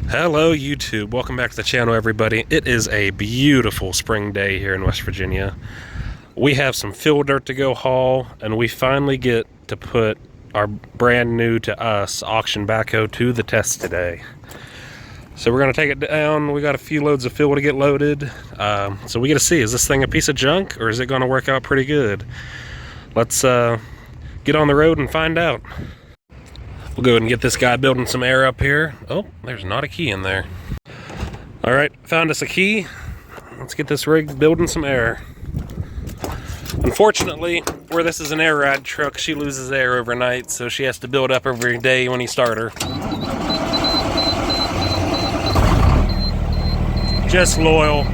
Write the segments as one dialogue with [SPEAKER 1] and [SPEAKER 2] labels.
[SPEAKER 1] Hello YouTube, welcome back to the channel everybody. It is a beautiful spring day here in West Virginia. We have some field dirt to go haul, and we finally get to put our brand new to us auction backhoe to the test today. So we're going to take it down. We got a few loads of fuel to get loaded. So we get to see, is this thing a piece of junk or is it going to work out pretty good? Let's get on the road and find out. We'll go ahead and get this guy building some air up here. Oh, there's not a key in there. All right, found us a key. Let's get this rig building some air. Unfortunately, where this is an air ride truck, she loses air overnight, so she has to build up every day when you start her. Just loyal.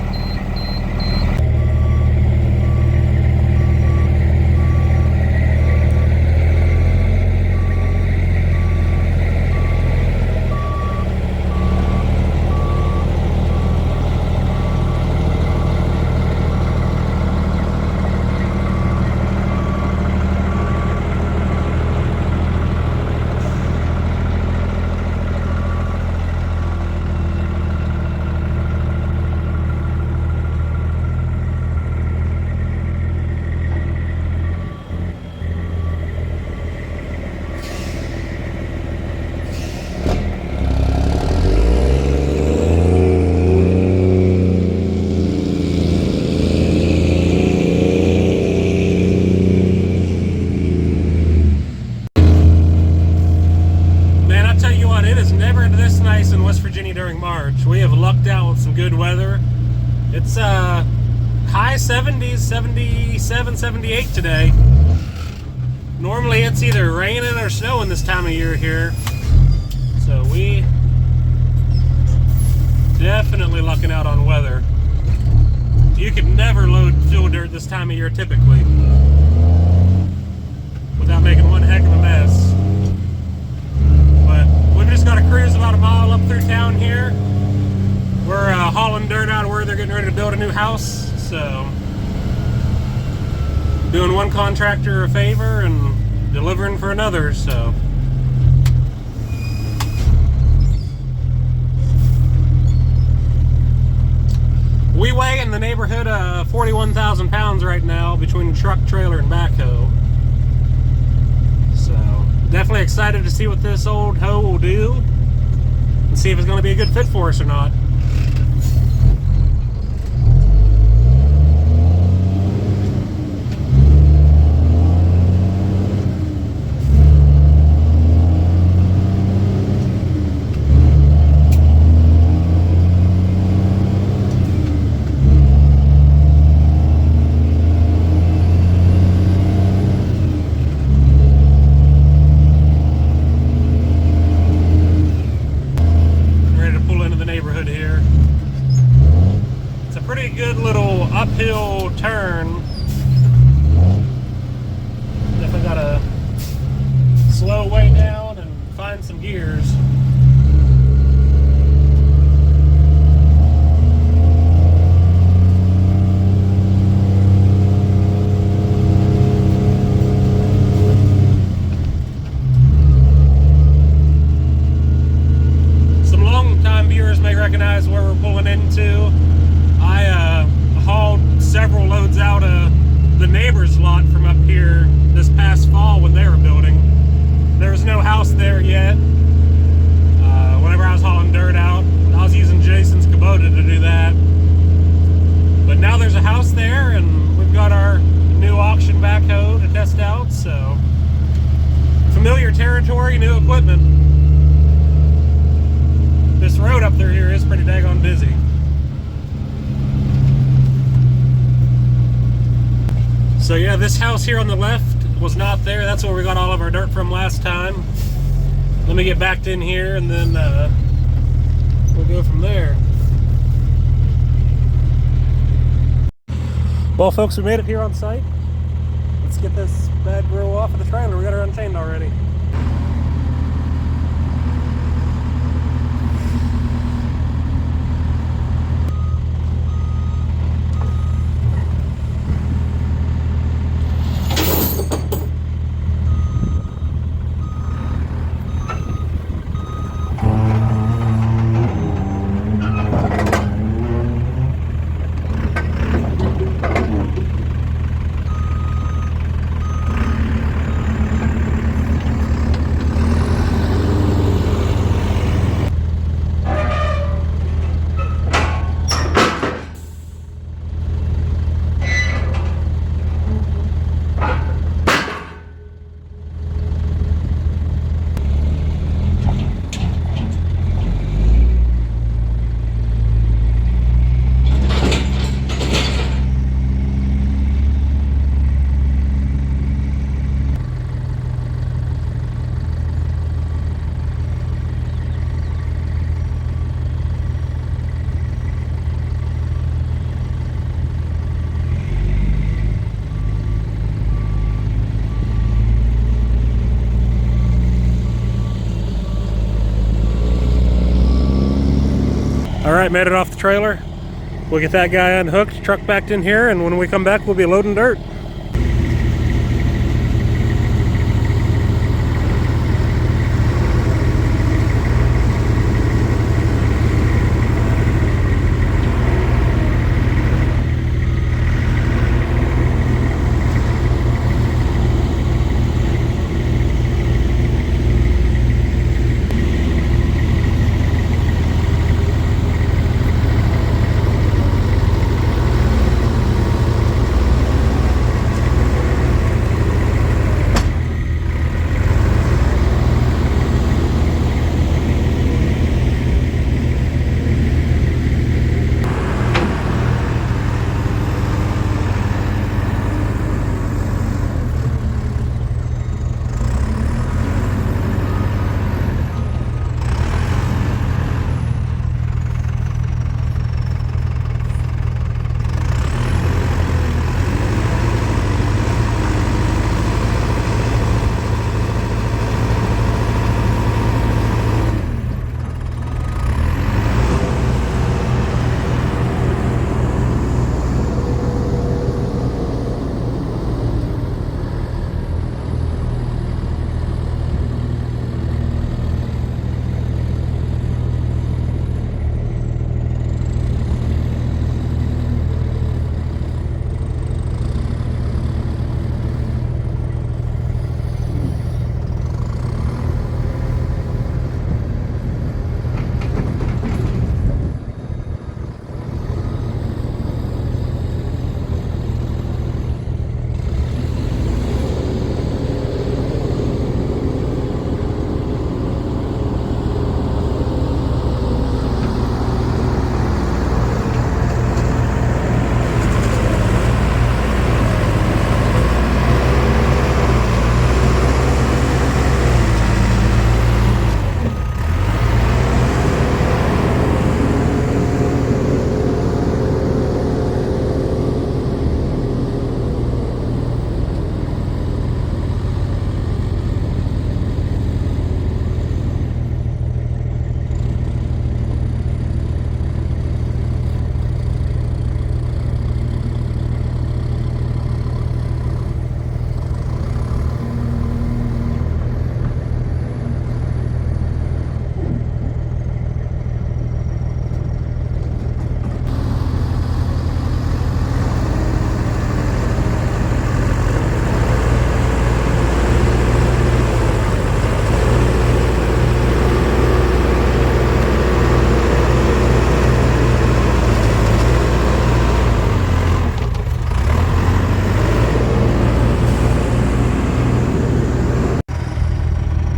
[SPEAKER 1] In West Virginia during March. We have lucked out with some good weather. It's high 70s, 77, 78 today. Normally it's either raining or snowing this time of year here. So we definitely lucking out on weather. You could never load fuel dirt this time of year typically without making one heck of a mess. We've just got to cruise about a mile up through town here. We're hauling dirt out of where they're getting ready to build a new house. So, doing one contractor a favor and delivering for another. So, we weigh in the neighborhood of 41,000 pounds right now between truck, trailer, and backhoe. Definitely excited to see what this old hoe will do and see if it's going to be a good fit for us or not. Uphill turn. Definitely gotta slow way down and find some gears. Some long-time viewers may recognize where we're pulling into. I hauled several loads out of the neighbor's lot from up here this past fall when they were building. There was no house there yet. Whenever I was hauling dirt out, I was using Jason's Kubota to do that. But now there's a house there, and we've got our new auction backhoe to test out. So, familiar territory, new equipment. This road up there here is pretty daggone busy. So yeah, this house here on the left was not there. That's where we got all of our dirt from last time. Let me get backed in here and then we'll go from there. Well folks, we made it here on site. Let's get this bad girl off of the trailer. We got her unchained already. All right, made it off the trailer. We'll get that guy unhooked, truck backed in here, and when we come back, we'll be loading dirt.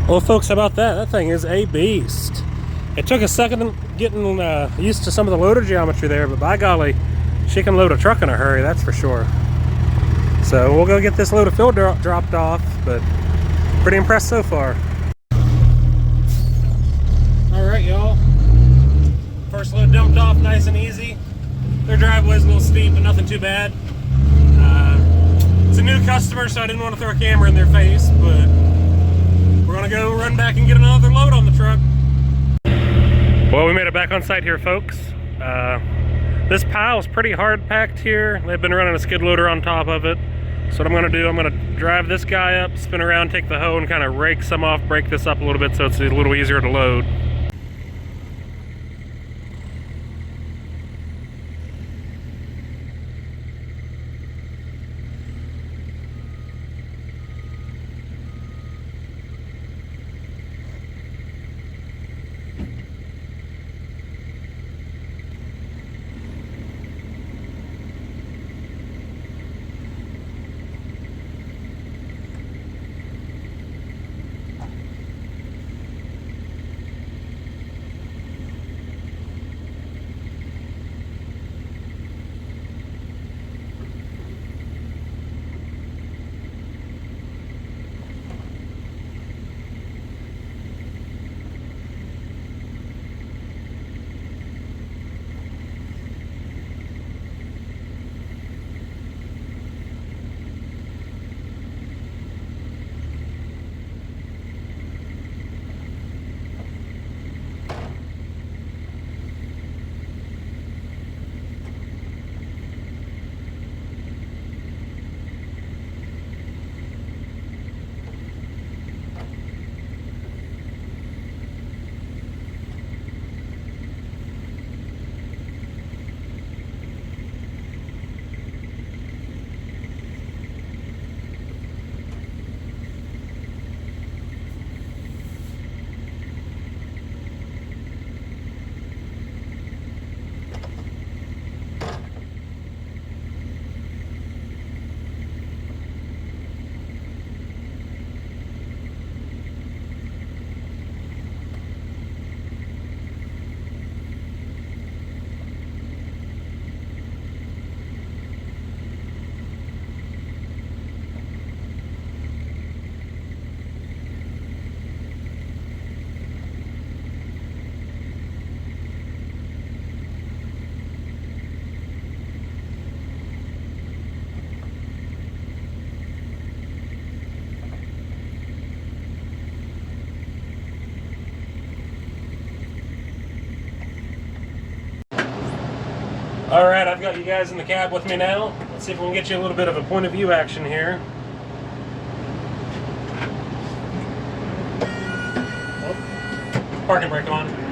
[SPEAKER 1] Well, folks, how about that? That thing is a beast. It took a second getting used to some of the loader geometry there, but by golly, she can load a truck in a hurry, that's for sure. So we'll go get this load of fill dropped off, but pretty impressed so far. All right, y'all. First load dumped off nice and easy. Their driveway's a little steep, but nothing too bad. It's a new customer, so I didn't want to throw a camera in their face, but we're gonna go run back and get another load on the truck. Well, we made it back on site here, folks. This pile is pretty hard packed here. They've been running a skid loader on top of it. So what I'm gonna do, I'm gonna drive this guy up, spin around, take the hoe, and kind of rake some off, break this up a little bit so it's a little easier to load. Alright, I've got you guys in the cab with me now. Let's see if we can get you a little bit of a point of view action here. Oh, parking brake on.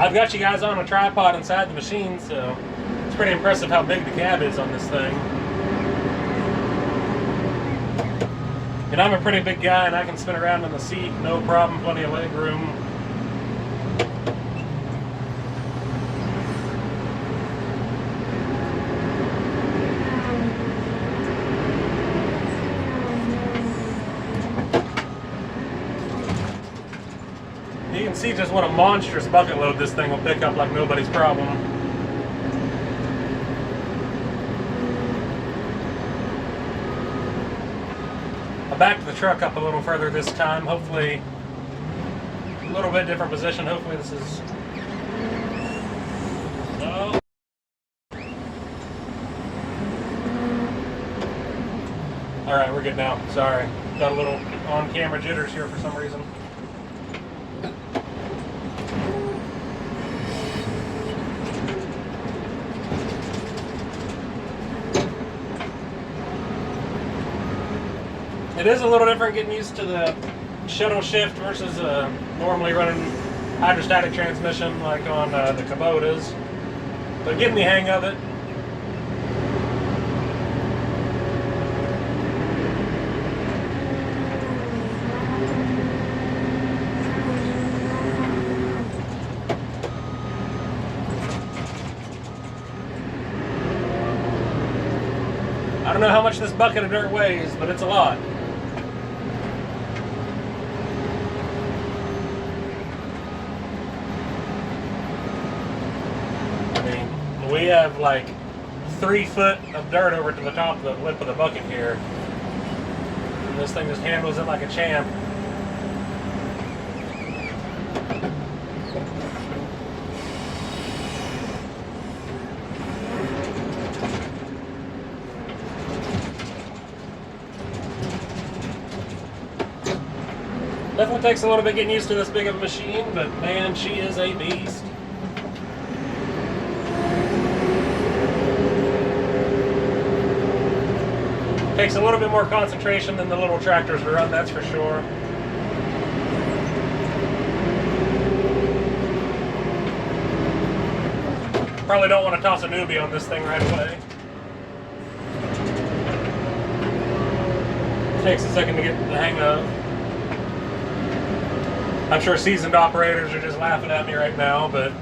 [SPEAKER 1] I've got you guys on a tripod inside the machine, so it's pretty impressive how big the cab is on this thing. And I'm a pretty big guy and I can spin around in the seat, no problem, plenty of leg room. You can see just what a monstrous bucket load this thing will pick up like nobody's problem. I backed the truck up a little further this time, hopefully a little bit different position. Hopefully this is... Oh. Alright, we're good now. Sorry. Got a little on-camera jitters here for some reason. It is a little different getting used to the shuttle shift versus normally running hydrostatic transmission like on the Kubotas, but getting the hang of it. I don't know how much this bucket of dirt weighs, but it's a lot. We have like 3 foot of dirt over to the top of the lip of the bucket here. And this thing just handles it like a champ. Definitely takes a little bit getting used to this big of a machine, but man, she is a beast. Takes a little bit more concentration than the little tractors to run, that's for sure. Probably don't want to toss a newbie on this thing right away. Takes a second to get the hang of. I'm sure seasoned operators are just laughing at me right now, but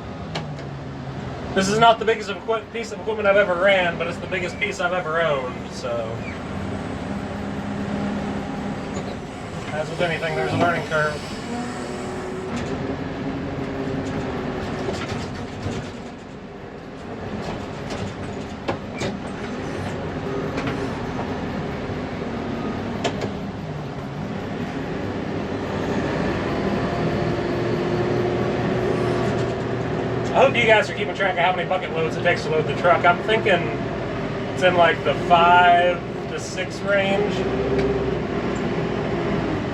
[SPEAKER 1] this is not the biggest piece of equipment I've ever ran, but it's the biggest piece I've ever owned, so. As with anything, there's a learning curve. I hope you guys are keeping track of how many bucket loads it takes to load the truck. I'm thinking it's in like the 5 to 6 range.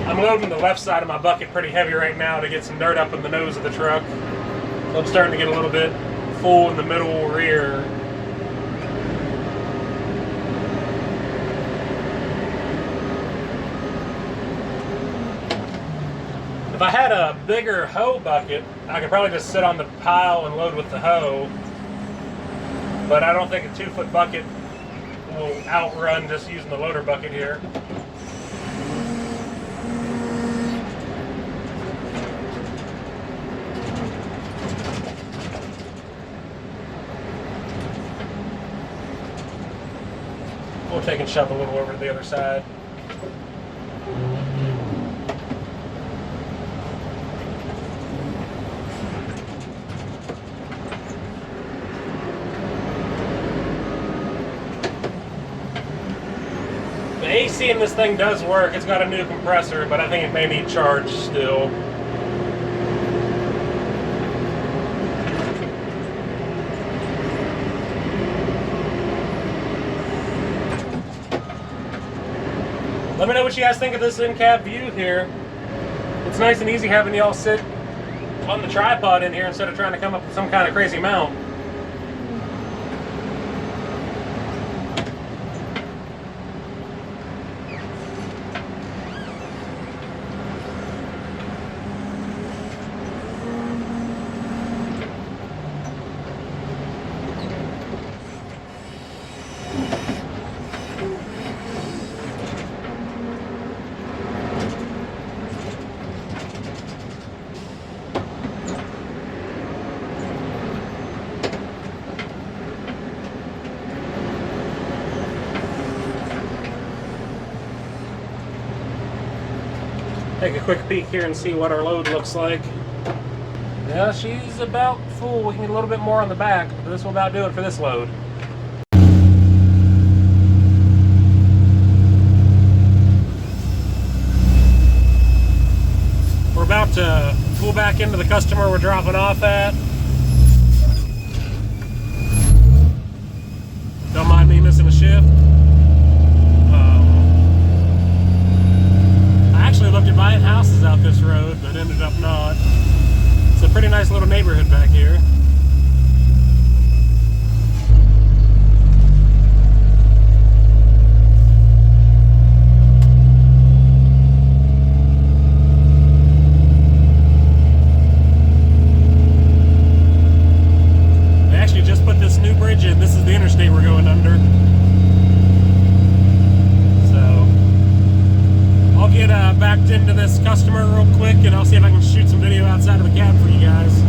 [SPEAKER 1] I'm loading the left side of my bucket pretty heavy right now to get some dirt up in the nose of the truck. So I'm starting to get a little bit full in the middle rear. If I had a bigger hoe bucket, I could probably just sit on the pile and load with the hoe. But I don't think a 2 foot bucket will outrun just using the loader bucket here. We'll take and shove a little over to the other side. The AC in this thing does work. It's got a new compressor, but I think it may need charged still. Let me know what you guys think of this in-cab view here. It's nice and easy having y'all sit on the tripod in here instead of trying to come up with some kind of crazy mount. Take a quick peek here and see what our load looks like. Yeah, she's about full. We can get a little bit more on the back, but this will about do it for this load. We're about to pull back into the customer we're dropping off at. Don't mind me missing a shift. I looked at buying houses out this road, but ended up not. It's a pretty nice little neighborhood back here. They actually just put this new bridge in. This is the interstate we're going under. I'll get backed into this customer real quick and I'll see if I can shoot some video outside of the cab for you guys.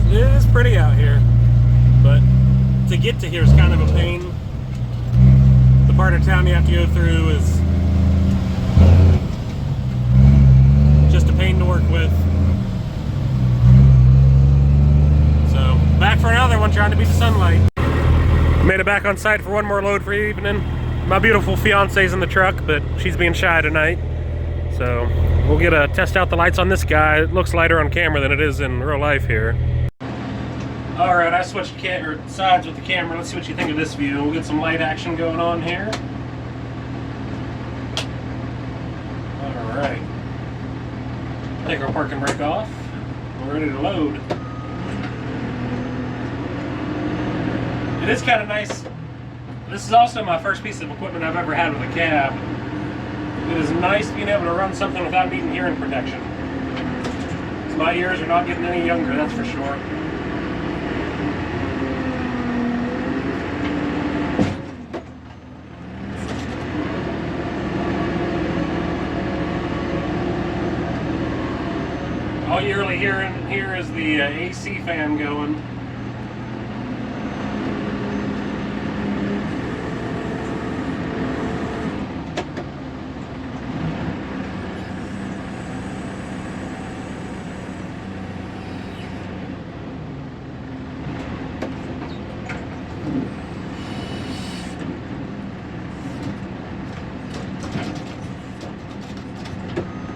[SPEAKER 1] It is pretty out here, but to get to here is kind of a pain. The part of town you have to go through is just a pain to work with. So, back for another one, trying to beat the sunlight. Made it back on site for one more load for the evening. My beautiful fiance's in the truck, but she's being shy tonight. So, we'll get a test out the lights on this guy. It looks lighter on camera than it is in real life here. Alright, I switched sides with the camera. Let's see what you think of this view. We'll get some light action going on here. Alright. Take our parking brake off. We're ready to load. It is kind of nice. This is also my first piece of equipment I've ever had with a cab. It is nice being able to run something without needing hearing protection. My ears are not getting any younger, that's for sure. All you really hear in here is the AC fan going.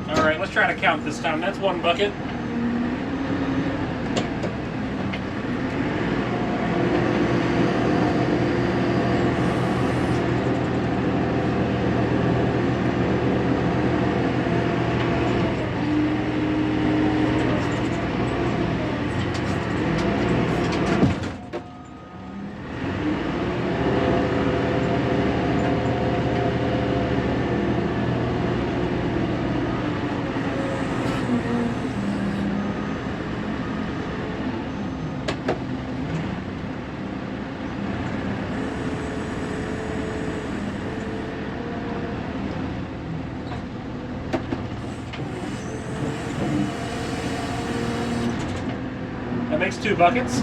[SPEAKER 1] Alright, let's try to count this time. That's one bucket. makes 2 buckets.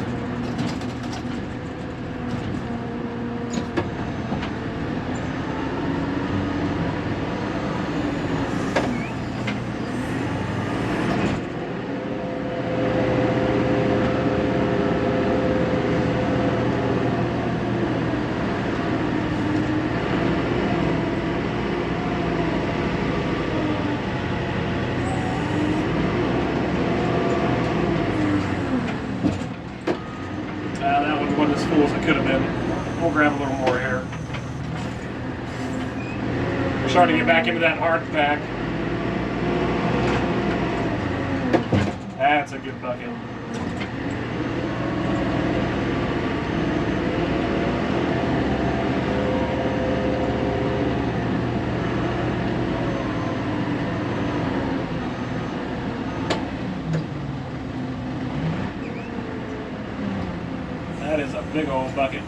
[SPEAKER 1] That one wasn't as full as it could have been. We'll grab a little more here. We're starting to get back into that hard pack. That's a good bucket. That is a big old bucket.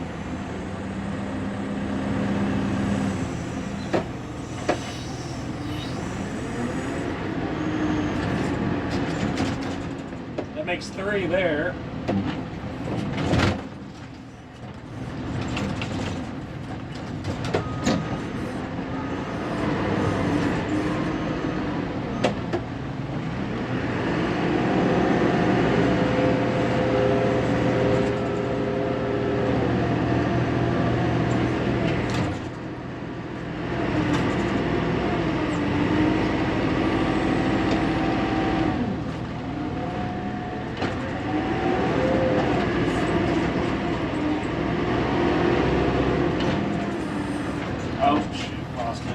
[SPEAKER 1] That makes 3 there. Oh, shoot, lost it.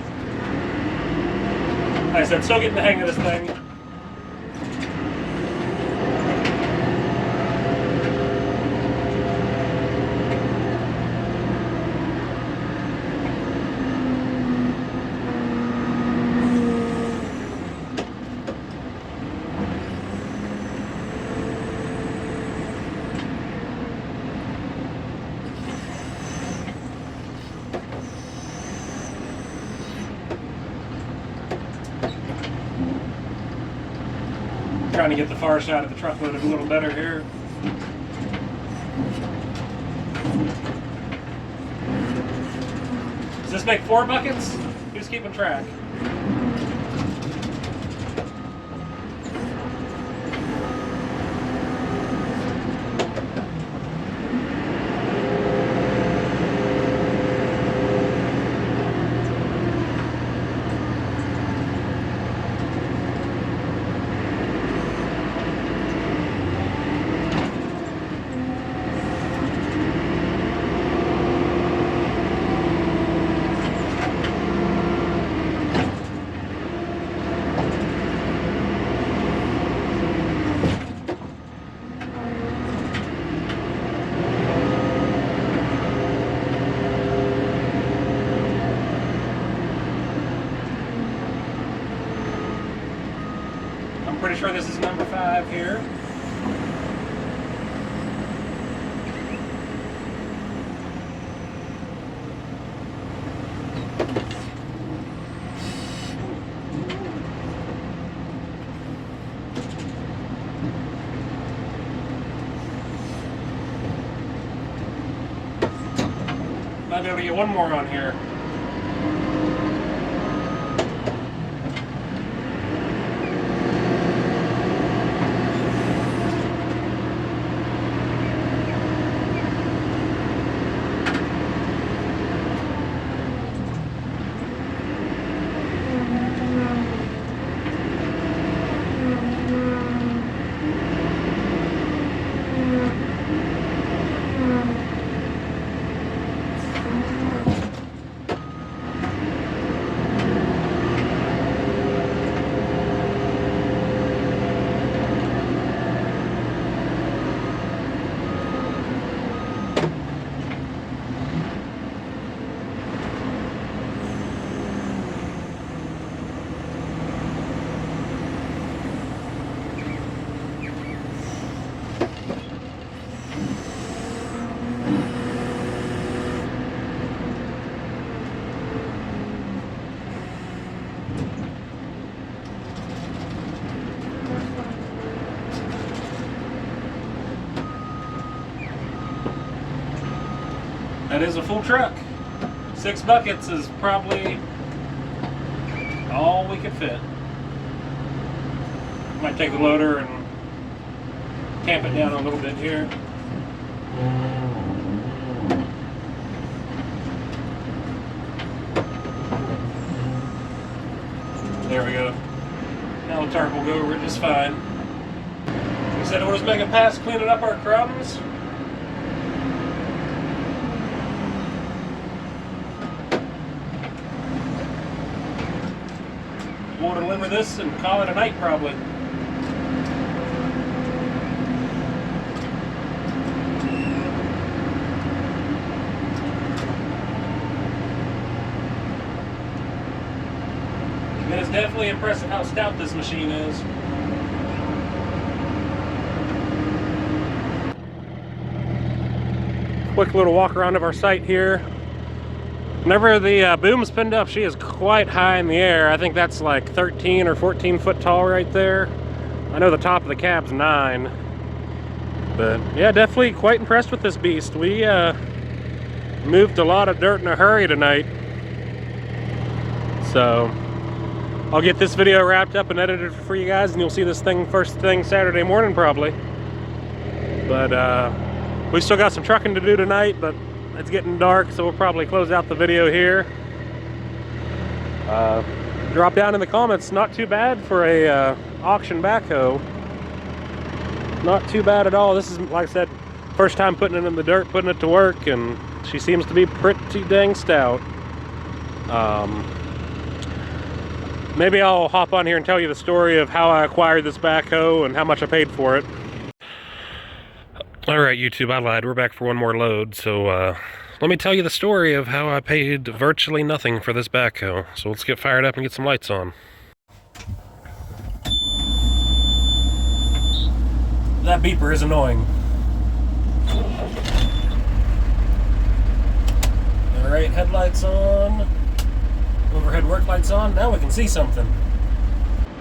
[SPEAKER 1] Like I said, still getting the hang of this thing. Trying to get the far side of the truck loaded a little better here. Does this make 4 buckets? Who's keeping track? I'm pretty sure this is number 5 here. Might be able to get one more on here. That is a full truck. 6 buckets is probably all we could fit. Might take the loader and tamp it down a little bit here. There we go. Now the tarp will go over just fine. We said we'll just make a pass cleaning up our crumbs. We'll deliver this and call it a night probably. It is definitely impressive how stout this machine is. Quick little walk around of our site here. Whenever the boom's pinned up, she is quite high in the air. I think that's like 13 or 14 foot tall right there. I know the top of the cab's 9. But yeah, definitely quite impressed with this beast. We moved a lot of dirt in a hurry tonight. So I'll get this video wrapped up and edited for you guys, and you'll see this thing first thing Saturday morning probably. But we still got some trucking to do tonight, but it's getting dark, so we'll probably close out the video here. Drop down in the comments. Not too bad for a auction backhoe. Not too bad at all. This is, like I said, first time putting it in the dirt, putting it to work, and she seems to be pretty dang stout. Maybe I'll hop on here and tell you the story of how I acquired this backhoe and how much I paid for it. Alright YouTube, I lied. We're back for one more load, so let me tell you the story of how I paid virtually nothing for this backhoe. So let's get fired up and get some lights on. That beeper is annoying. Alright, headlights on. Overhead work lights on. Now we can see something.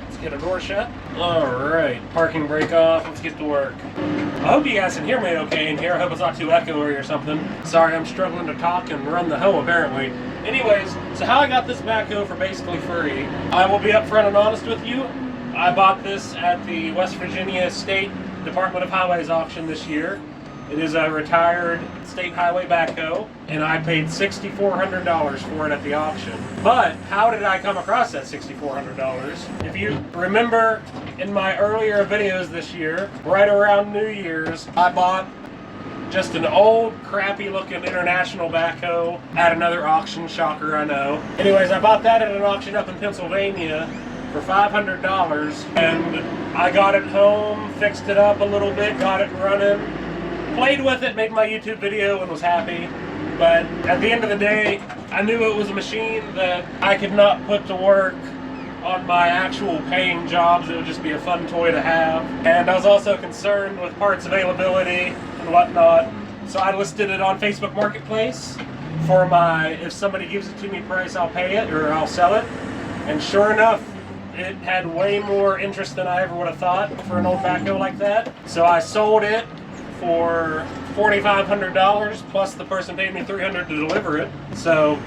[SPEAKER 1] Let's get a door shut. Alright, parking brake off. Let's get to work. I hope you guys can hear me okay in here. I hope it's not too echoey or something. Sorry, I'm struggling to talk and run the hoe apparently. Anyways, so how I got this backhoe for basically free. I will be upfront and honest with you. I bought this at the West Virginia State Department of Highways auction this year. It is a retired state highway backhoe, and I paid $6,400 for it at the auction. But how did I come across that $6,400? If you remember in my earlier videos this year, right around New Year's, I bought just an old, crappy looking international backhoe at another auction. Shocker, I know. Anyways, I bought that at an auction up in Pennsylvania for $500, and I got it home, fixed it up a little bit, got it running. Played with it, made my YouTube video, and was happy. But at the end of the day, I knew it was a machine that I could not put to work on my actual paying jobs. It would just be a fun toy to have. And I was also concerned with parts availability and whatnot. So I listed it on Facebook Marketplace for my, if somebody gives it to me price, I'll pay it or I'll sell it. And sure enough, it had way more interest than I ever would have thought for an old backhoe like that. So I sold it for $4,500, plus the person paid me $300 to deliver it. So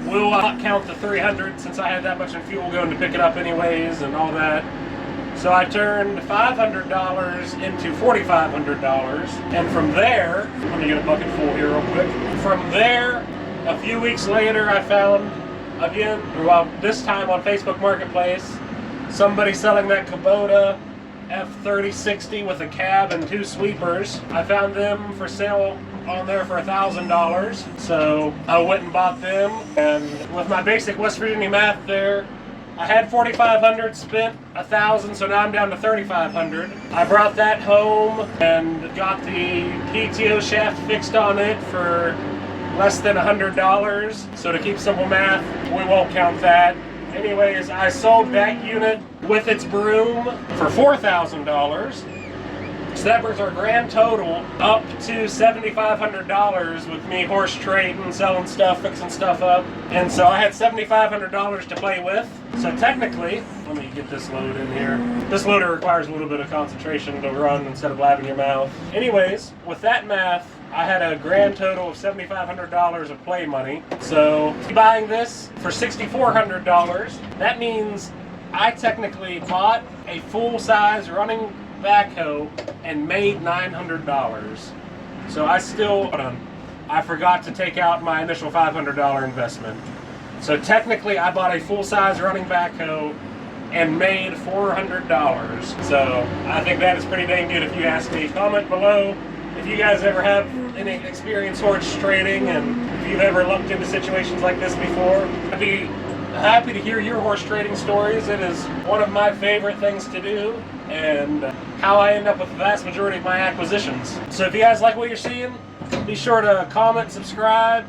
[SPEAKER 1] we'll not count the $300 since I had that much in fuel going to pick it up anyways and all that. So I turned $500 into $4,500, and from there, let me get a bucket full here real quick. From there, a few weeks later, I found again, well, this time on Facebook Marketplace, somebody selling that Kubota F3060 with a cab and 2 sweepers. I found them for sale on there for $1,000, so I went and bought them. And with my basic West Virginia math there, I had $4,500, spent $1,000, so now I'm down to $3,500. I brought that home and got the PTO shaft fixed on it for less than $100. So to keep simple math, we won't count that. Anyways, I sold that unit with its broom for $4,000. So that brings our grand total up to $7,500 with me horse trading, selling stuff, fixing stuff up. And so I had $7,500 to play with. So technically, let me get this load in here. This loader requires a little bit of concentration to run instead of blabbing your mouth. Anyways, with that math, I had a grand total of $7,500 of play money. So buying this for $6,400, that means I technically bought a full-size running backhoe and made $900. So I forgot to take out my initial $500 investment. So technically I bought a full-size running backhoe and made $400. So I think that is pretty dang good if you ask me. Comment below if you guys ever have any experience horse trading and if you've ever looked into situations like this before. I'd be happy to hear your horse trading stories. It is one of my favorite things to do and how I end up with the vast majority of my acquisitions. So if you guys like what you're seeing, be sure to comment, subscribe,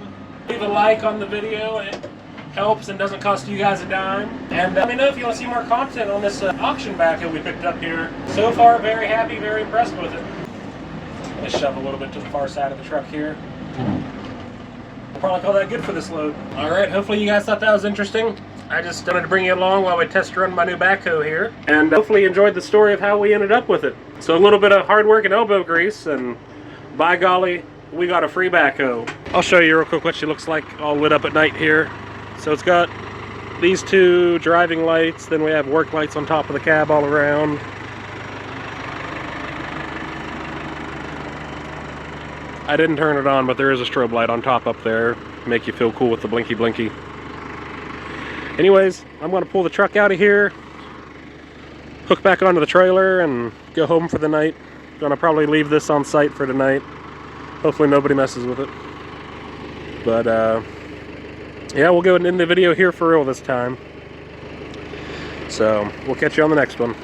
[SPEAKER 1] leave a like on the video. It helps and doesn't cost you guys a dime. And let me know if you want to see more content on this auction backhoe we picked up here. So far, very happy, very impressed with it. Just shove a little bit to the far side of the truck here. I'll probably call that good for this load. Alright, hopefully you guys thought that was interesting. I just wanted to bring you along while we test run my new backhoe here. And hopefully you enjoyed the story of how we ended up with it. So a little bit of hard work and elbow grease, and by golly, we got a free backhoe. I'll show you real quick what she looks like all lit up at night here. So it's got these two driving lights, then we have work lights on top of the cab all around. I didn't turn it on, but there is a strobe light on top up there. Make you feel cool with the blinky blinky. Anyways, I'm gonna pull the truck out of here, hook back onto the trailer, and go home for the night. Gonna probably leave this on site for tonight. Hopefully nobody messes with it. But yeah, we'll go ahead and end the video here for real this time. So we'll catch you on the next one.